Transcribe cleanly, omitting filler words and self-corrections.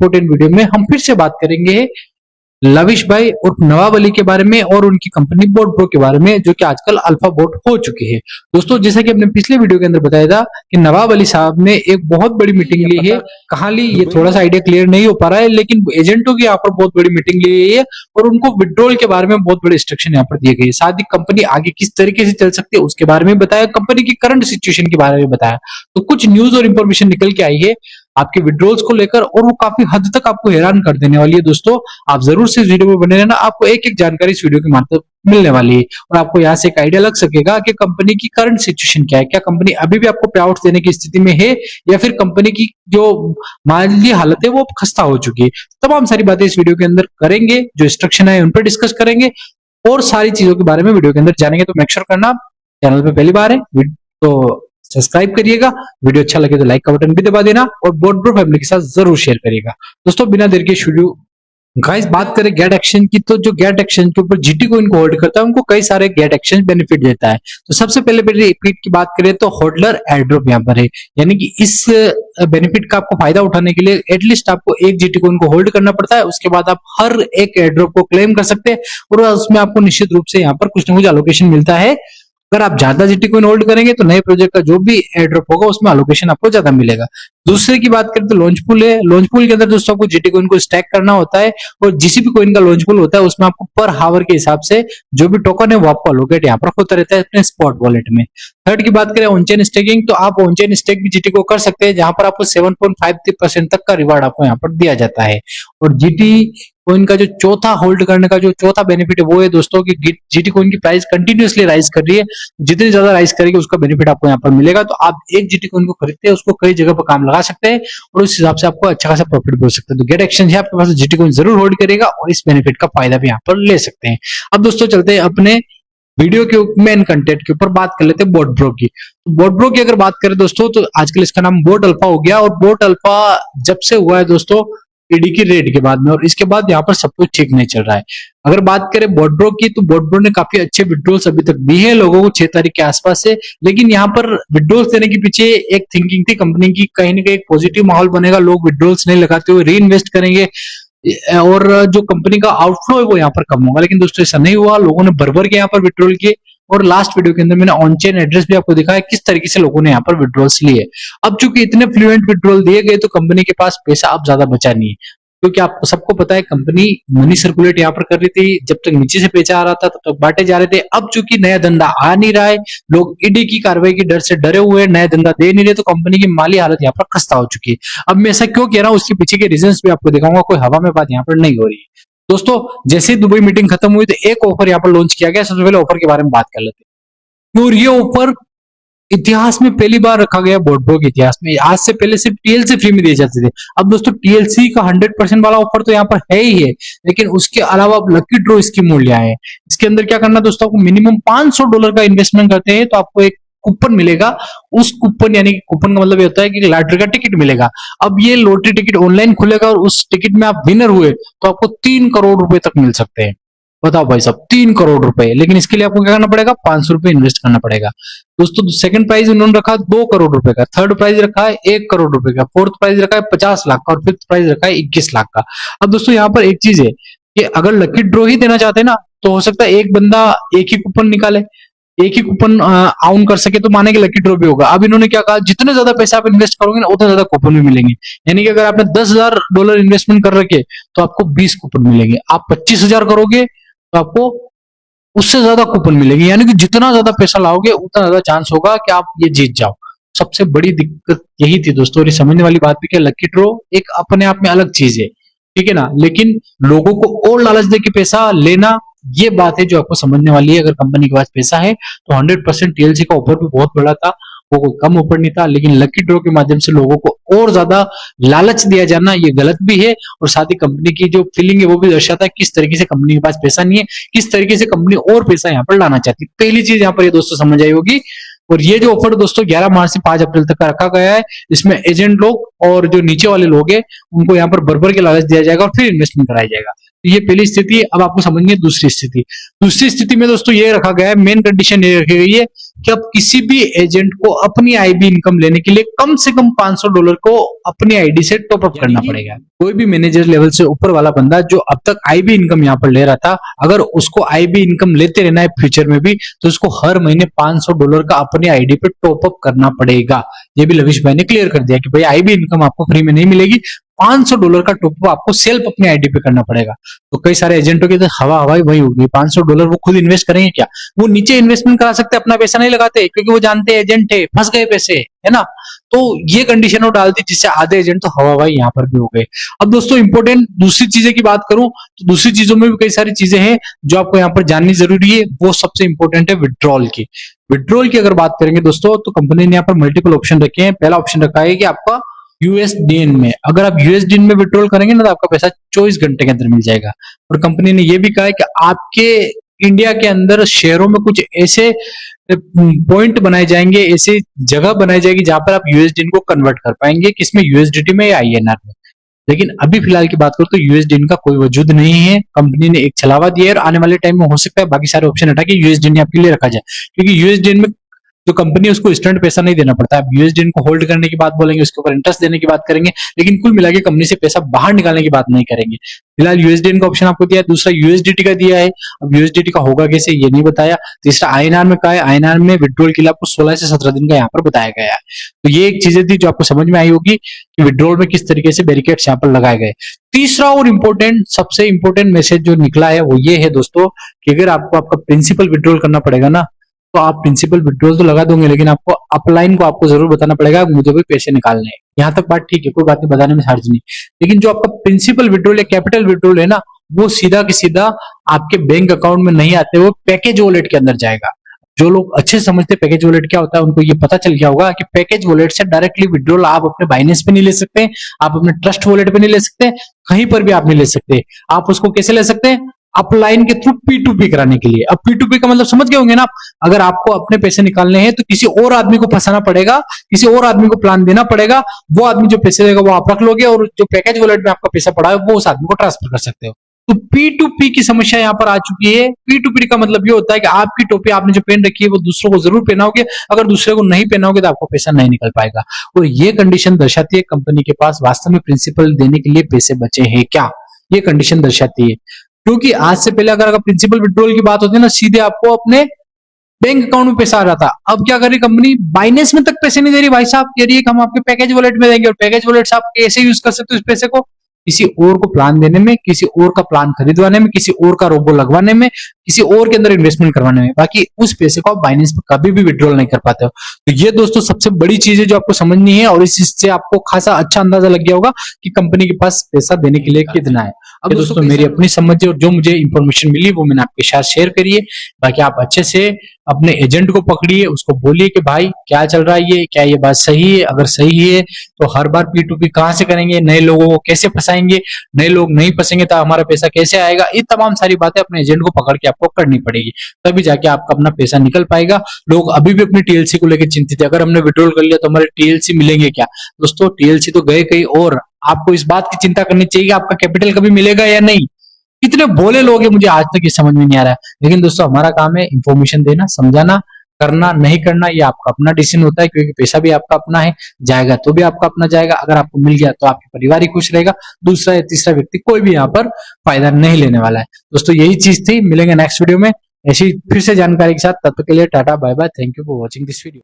Important video में हम फिर से बात करेंगे लविश भाई और नवाब अली के बारे में और उनकी कंपनी बोट प्रो के बारे में, जो कि आजकल अल्फा बोट हो चुकी है। दोस्तों, जैसा कि हमने पिछले वीडियो के अंदर बताया था कि नवाब अली साहब ने एक बहुत बड़ी मीटिंग ली है। कहाँ ली, ये थोड़ा सा आइडिया क्लियर नहीं हो पा रहा है, लेकिन एजेंटों की यहाँ पर बहुत बड़ी मीटिंग ली है और उनको विड्रॉल के बारे में बहुत बड़े इंस्ट्रक्शन यहाँ पर दिए गए। साथ ही कंपनी आगे किस तरीके से चल सकती है उसके बारे में बताया, कंपनी की करंट सिचुएशन के बारे में बताया। तो कुछ न्यूज और इंफॉर्मेशन निकल के आई है आपके विड्रॉल्स को लेकर और वो काफी हद तक आपको हैरान कर देने वाली है। दोस्तों, आप जरूर से इस वीडियो में बने रहना, आपको एक एक जानकारी इस वीडियो के माध्यम मिलने वाली है और आपको यहाँ से एक आइडिया लग सकेगा कि कंपनी की करंट सिचुएशन क्या है। क्या कंपनी अभी भी आपको पे आउट देने की स्थिति में है या फिर कंपनी की जो माली हालत है वो खस्ता हो चुकी है। तमाम सारी बातें इस वीडियो के अंदर करेंगे, जो इंस्ट्रक्शन है उन पर डिस्कस करेंगे और सारी चीजों के बारे में वीडियो के अंदर जानेंगे। तो मेक श्योर करना चैनल पे पहली बार है तो सब्सक्राइब करिएगा, वीडियो अच्छा लगे तो लाइक का बटन भी दबा देना और बोट प्रो फैमिली के साथ जरूर शेयर करिएगा। दोस्तों, बिना देर के शुरू गाइस बात करें गेट एक्सचेंज की, तो जो गेट एक्सचेंज के ऊपर जीटी कोइन को होल्ड करता है उनको कई सारे गेट एक्सचेंज बेनिफिट देता है। तो सबसे पहले बेनिफिट की बात करें तो होल्डर एयरड्रॉप यहाँ पर है, यानी कि इस बेनिफिट का आपको फायदा उठाने के लिए एटलीस्ट आपको एक जीटी कोइन को होल्ड करना पड़ता है। उसके बाद आप हर एक एयरड्रॉप को क्लेम कर सकते हैं और उसमें आपको निश्चित रूप से यहाँ पर कुछ ना कुछ एलोकेशन मिलता है। अगर आप ज्यादा जीटी कोइन होल्ड करेंगे तो नए प्रोजेक्ट का जो भी एयरड्रॉप होगा उसमें एलोकेशन आपको ज्यादा मिलेगा। दूसरे की बात करें तो लॉन्च पूल है। लॉन्च पूल के अंदर दोस्तों आपको जीटी कोइन को स्टैक करना होता है और जीसीपी कोइन का लॉन्च पूल होता है, उसमें आपको पर हावर के हिसाब से जो भी टोकन है वो आपको एलोकेट यहाँ पर होता रहता है अपने स्पॉट वॉलेट में। थर्ड की बात करें ऑनचेन स्टेकिंग, तो आप ऑनचेन स्टेक भी जीटी को कर सकते हैं, जहां पर आपको 7.53% तक का रिवार्ड आपको यहाँ पर दिया जाता है। और जीटी कोइन का जो चौथा होल्ड करने का जो चौथा बेनिफिट है वो है दोस्तों कि जीटी कोइन की प्राइस कंटिन्यूअसली राइज कर रही है, जितनी ज्यादा राइज करेगी उसका बेनिफिट आपको यहाँ पर मिलेगा। तो आप एक जीटी कोइन को खरीदते हैं उसको कई जगह पर काम लगा सकते हैं और उस हिसाब से आपको अच्छा खासा प्रॉफिट भी हो सकता है। तो गेट एक्सचेंज है आपके पास, जीटी कोइन जरूर होल्ड करेगा और इस बेनिफिट का फायदा भी यहाँ पर ले सकते हैं। अब दोस्तों चलते हैं अपने वीडियो के मेन कंटेंट के ऊपर, बात कर लेते हैं बोट प्रो की। तो बोट प्रो की अगर बात करें दोस्तों तो आजकल इसका नाम बोट अल्फा हो गया और बोट अल्फा जब से हुआ है दोस्तों ईडी की रेड के बाद में, और इसके बाद यहाँ पर सब कुछ ठीक नहीं चल रहा है। अगर बात करें बोट प्रो की तो बोट प्रो ने काफी अच्छे विड्रॉल्स अभी तक दिए हैं लोगों को 6 तारीख के आसपास से, लेकिन यहाँ पर विड्रॉल्स देने के पीछे एक थिंकिंग थी कंपनी की, कहीं ना कहीं एक पॉजिटिव माहौल बनेगा, लोग विड्रॉल्स नहीं लगाते हुए री इन्वेस्ट करेंगे और जो कंपनी का आउटफ्लो है वो यहाँ पर कम होगा। लेकिन दोस्तों ऐसा नहीं हुआ, लोगों ने भर के यहाँ पर विड्रॉल किए और लास्ट वीडियो के अंदर मैंने ऑन चेन एड्रेस भी आपको दिखाया किस तरीके से लोगों ने यहाँ पर विड्रॉल्स लिए। अब चूंकि इतने फ्लुएंट विड्रॉल दिए गए तो कंपनी के पास पैसा अब ज्यादा बचा नहीं है, क्योंकि आपको सबको पता है कंपनी मनी सर्कुलेट यहाँ पर कर रही थी, जब तक नीचे से पैसा आ रहा था तब तक बांटे जा रहे थे। अब चूंकि नया धंधा आ नहीं रहा है, लोग ईडी की कार्रवाई के डर से डरे हुए नया धंधा दे नहीं रहे, तो कंपनी की माली हालत यहाँ पर खस्ता हो चुकी है। अब मैं ऐसा क्यों कह रहा हूँ उसके पीछे के रीजंस भी आपको दिखाऊंगा, कोई हवा में बात यहाँ पर नहीं हो रही है। दोस्तों, जैसे दुबई मीटिंग खत्म हुई तो एक ऑफर यहाँ पर लॉन्च किया गया। सबसे पहले ऑफर के बारे में बात कर लेते हैं और ये ऑफर इतिहास में पहली बार रखा गया बोट प्रो के इतिहास में। आज से पहले सिर्फ टीएलसी फ्री में दिए जाते थे। अब दोस्तों टीएलसी का 100% वाला ऑफर तो यहाँ पर है ही है, लेकिन उसके अलावा आप लकी ड्रॉ स्कीम मूल्य आए हैं। इसके अंदर क्या करना दोस्तों, आपको मिनिमम $500 का इन्वेस्टमेंट करते हैं तो आपको एक कूपन मिलेगा। उस कूपन यानी कि कूपन का मतलब ये होता है कि लॉटरी का टिकट मिलेगा। अब ये लॉटरी टिकट ऑनलाइन खुलेगा और उस टिकट में आप विनर हुए तो आपको 3 करोड़ रुपए तक मिल सकते हैं। बताओ भाई साहब, 3 करोड़ रुपए, लेकिन इसके लिए आपको क्या करना पड़ेगा, 500 रुपए इन्वेस्ट करना पड़ेगा। दोस्तों, सेकंड प्राइज उन्होंने रखा 2 करोड़ रुपए का, थर्ड प्राइज रखा है 1 करोड़ रुपए का, फोर्थ प्राइज रखा है 50 लाख का और फिफ्थ प्राइज रखा है 21 लाख का। अब दोस्तों यहाँ पर एक चीज है कि अगर लकी ड्रॉ ही देना चाहते हैं ना तो हो सकता है एक बंदा एक ही कूपन निकाले, एक ही कूपन ऑन कर सके तो माने कि लकी ड्रॉ भी होगा। अब इन्होंने क्या कहा, जितने ज्यादा पैसा आप इन्वेस्ट करोगे ना उतने ज्यादा कूपन भी मिलेंगे। यानी कि अगर आपने $10,000 इन्वेस्टमेंट कर रखे तो आपको 20 कूपन मिलेंगे। आप 25,000 करोगे तो आपको उससे ज्यादा कूपन मिलेगी, यानी कि जितना ज्यादा पैसा लाओगे उतना ज्यादा चांस होगा कि आप ये जीत जाओ। सबसे बड़ी दिक्कत यही थी दोस्तों, और ये समझने वाली बात भी कि लकी ड्रॉ एक अपने आप में अलग चीज है, ठीक है ना, लेकिन लोगों को और लालच दे के पैसा लेना ये बात है जो आपको समझने वाली है। अगर कंपनी के पास पैसा है तो 100% टीएलसी का ऑफर भी बहुत बड़ा था, वो कोई कम ऑफर नहीं था, लेकिन लकी ड्रॉ के माध्यम से लोगों को और ज्यादा लालच दिया जाना ये गलत भी है और साथ ही कंपनी की जो फीलिंग है वो भी दर्शाता है किस तरीके से कंपनी के पास पैसा नहीं है, किस तरीके से कंपनी और पैसा यहाँ पर लाना चाहती है। पहली चीज यहाँ पर ये दोस्तों समझ आई होगी। और ये जो ऑफर दोस्तों 11 मार्च से 5 अप्रैल तक का रखा गया है, इसमें एजेंट लोग और जो नीचे वाले लोग हैं उनको यहाँ पर भर के लालच दिया जाएगा और फिर इन्वेस्टमेंट कराया जाएगा। ये पहली स्थिति है। अब आपको समझनी है दूसरी स्थिति। दूसरी स्थिति में दोस्तों ये रखा गया है, मेन कंडीशन ये रखी गई है कि अब किसी भी एजेंट को अपनी आईबी इनकम लेने के लिए कम से कम $500 को अपनी आईडी से टॉप अप करना पड़ेगा। कोई भी मैनेजर लेवल से ऊपर वाला बंदा जो अब तक आईबी इनकम यहाँ पर ले रहा था, अगर उसको आईबी इनकम लेते रहना है फ्यूचर में भी, तो उसको हर महीने $500 का अपनी आईडी पे टॉप अप करना पड़ेगा। ये भी लविश भाई ने क्लियर कर दिया कि भाई आईबी इनकम आपको फ्री में नहीं मिलेगी, $500 का टॉप अप आपको सेल्फ अपनी आईडी पे करना पड़ेगा। तो कई सारे एजेंटों की तो हवाई वही होगी, $500 वो खुद इन्वेस्ट करेंगे क्या? वो नीचे इन्वेस्टमेंट करा सकते, अपना पैसा नहीं लगाते, क्योंकि वो जानते हैं एजेंट है, फंस गए पैसे, है ना। तो ये कंडीशन वो डालती, जिससे आधे एजेंट तो हवाई यहाँ पर भी हो गए। अब दोस्तों इंपॉर्टेंट दूसरी चीजें की बात करूं तो दूसरी चीजों में भी कई सारी चीजें हैं जो आपको यहाँ पर जाननी जरूरी है। वो सबसे इंपॉर्टेंट है विड्रॉल की। विड्रॉल की अगर बात करेंगे दोस्तों, तो कंपनी ने यहाँ पर मल्टीपल ऑप्शन रखे हैं। पहला ऑप्शन रखा है कि आपका यूएसडीएन में, अगर आप यूएसडीएन में विड्रॉल करेंगे ना, तो आपका पैसा 24 घंटे के अंदर मिल जाएगा। और कंपनी ने यह भी कहा है कि आपके इंडिया के अंदर शहरों में कुछ ऐसे पॉइंट बनाए जाएंगे, ऐसी जगह बनाई जाएगी जहां पर आप यूएसडीएन को कन्वर्ट कर पाएंगे, किसमें, यूएसडीटी में या आईएनआर में। लेकिन अभी फिलहाल की बात करो तो यूएसडीएन का कोई वजूद नहीं है। कंपनी ने एक छलावा दिया है और आने वाले टाइम में हो सकता है बाकी सारे ऑप्शन हटा के यूएसडीएन आपके लिए रखा जाए, क्योंकि यूएसडीएन में जो कंपनी है उसको इंस्टेंट पैसा नहीं देना पड़ता है। यूएसडीएन को होल्ड करने की बात बोलेंगे, उसके ऊपर इंटरेस्ट देने की बात करेंगे, लेकिन कुल मिला के कंपनी से पैसा बाहर निकालने की बात नहीं करेंगे। फिलहाल यूएसडीएन का ऑप्शन आपको दिया है, दूसरा यूएसडीटी का दिया है। अब यूएसडीटी का होगा कैसे ये नहीं बताया। तीसरा आईएनआर में का है, आईएनआर में विड्रॉल के लिए आपको 16 से 17 दिन का यहाँ पर बताया गया है। तो ये एक चीजें थी जो आपको समझ में आई होगी कि विड्रॉल में किस तरीके से बैरिकेड्स यहाँ पर लगाए गए। तीसरा और इम्पोर्टेंट, सबसे इंपॉर्टेंट मैसेज जो निकला है वो ये है दोस्तों कि अगर आपको आपका प्रिंसिपल विड्रॉल करना पड़ेगा ना, तो आप प्रिंसिपल विड्रॉल तो लगा दोगे, लेकिन आपको अपलाइन को आपको जरूर बताना पड़ेगा मुझे भी पैसे निकालने हैं। यहाँ तक बात ठीक है, कोई बात नहीं, बताने में हर्ज नहीं। लेकिन जो आपका प्रिंसिपल विड्रॉल या कैपिटल विड्रॉल है ना, वो सीधा की सीधा आपके बैंक अकाउंट में नहीं आते, वो पैकेज वॉलेट के अंदर जाएगा। जो लोग अच्छे से समझते पैकेज वॉलेट क्या होता है, उनको ये पता चल गया होगा कि पैकेज वॉलेट से डायरेक्टली विड्रॉल आप अपने बाइनेंस पे नहीं ले सकते, आप अपने ट्रस्ट वॉलेट पे नहीं ले सकते, कहीं पर भी आप नहीं ले सकते। आप उसको कैसे ले सकते हैं? अपलाइन के थ्रू P2P कराने के लिए। अब P2P का मतलब समझ गए होंगे ना, अगर आपको अपने पैसे निकालने हैं तो किसी और आदमी को फंसाना पड़ेगा, किसी और आदमी को प्लान देना पड़ेगा, वो आदमी जो पैसे देगा वो आप रख लोगे, और जो पैकेज वॉलेट में आपका पैसा पड़ा है वो उस आदमी को ट्रांसफर कर सकते हो। तो P2P की समस्या यहाँ पर आ चुकी है। P2P का मतलब ये होता है कि आपकी टोपी आपने जो पहन रखी है वो दूसरों को जरूर पहनाओगे, अगर दूसरे को नहीं पहनाओगे तो आपको पैसा नहीं निकल पाएगा। और ये कंडीशन दर्शाती है कंपनी के पास वास्तव में प्रिंसिपल देने के लिए पैसे बचे हैं क्या, ये कंडीशन दर्शाती है। क्योंकि आज से पहले अगर प्रिंसिपल विड्रॉल की बात होती है ना, सीधे आपको अपने बैंक अकाउंट में पैसा आ रहा था। अब क्या कर रही कंपनी, बाइनेंस में तक पैसे नहीं दे रही भाई साहब, कह रही है कि हम आपके पैकेज वॉलेट में देंगे, और पैकेज वॉलेट से आप कैसे यूज कर सकते हो इस पैसे को, किसी और को प्लान देने में, किसी और का प्लान खरीदवाने में, किसी और का रोबो लगवाने में, किसी और के अंदर इन्वेस्टमेंट करवाने में। बाकी उस पैसे को आप बाइनेंस पर कभी भी विड्रॉल नहीं कर पाते हो। तो ये दोस्तों सबसे बड़ी चीज है जो आपको समझनी है, और इससे आपको खासा अच्छा अंदाजा लग गया होगा कि कंपनी के पास पैसा देने के लिए कितना है। अब दोस्तों मेरी अपनी समझ और जो मुझे इंफॉर्मेशन मिली वो मैंने आपके साथ शेयर करी है। बाकी आप अच्छे से अपने एजेंट को पकड़िए, उसको बोलिए कि भाई क्या चल रहा है, ये क्या ये बात सही है? अगर सही है तो हर बार P2P कहां से करेंगे, नए लोगों को कैसे फंसाएंगे, नए लोग नहीं फंसेंगे तो हमारा पैसा कैसे आएगा, ये तमाम सारी बातें अपने एजेंट को पकड़ के आपको करनी पड़ेगी, तभी जाके आपका अपना पैसा निकल पाएगा। लोग अभी भी अपनी टीएलसी को लेकर चिंतित है, अगर हमने विड्रॉल कर लिया तो हमारे टीएलसी मिलेंगे क्या? दोस्तों टीएलसी तो गए कहीं और, आपको इस बात की चिंता करनी चाहिए कि आपका कैपिटल कभी मिलेगा या नहीं। कितने भोले लोग हैं मुझे आज तक ये समझ में नहीं आ रहा है। लेकिन दोस्तों हमारा काम है इंफॉर्मेशन देना, समझाना, करना नहीं करना ये आपका अपना डिसीजन होता है, क्योंकि पैसा भी आपका अपना है, जाएगा तो भी आपका अपना जाएगा। अगर आपको मिल गया तो आपके परिवार ही खुश रहेगा, दूसरा या तीसरा व्यक्ति कोई भी यहाँ पर फायदा नहीं लेने वाला है। दोस्तों यही चीज थी, मिलेंगे नेक्स्ट वीडियो में ऐसी फिर से जानकारी के साथ। तब तक के लिए tata bye bye, thank you for watching this video.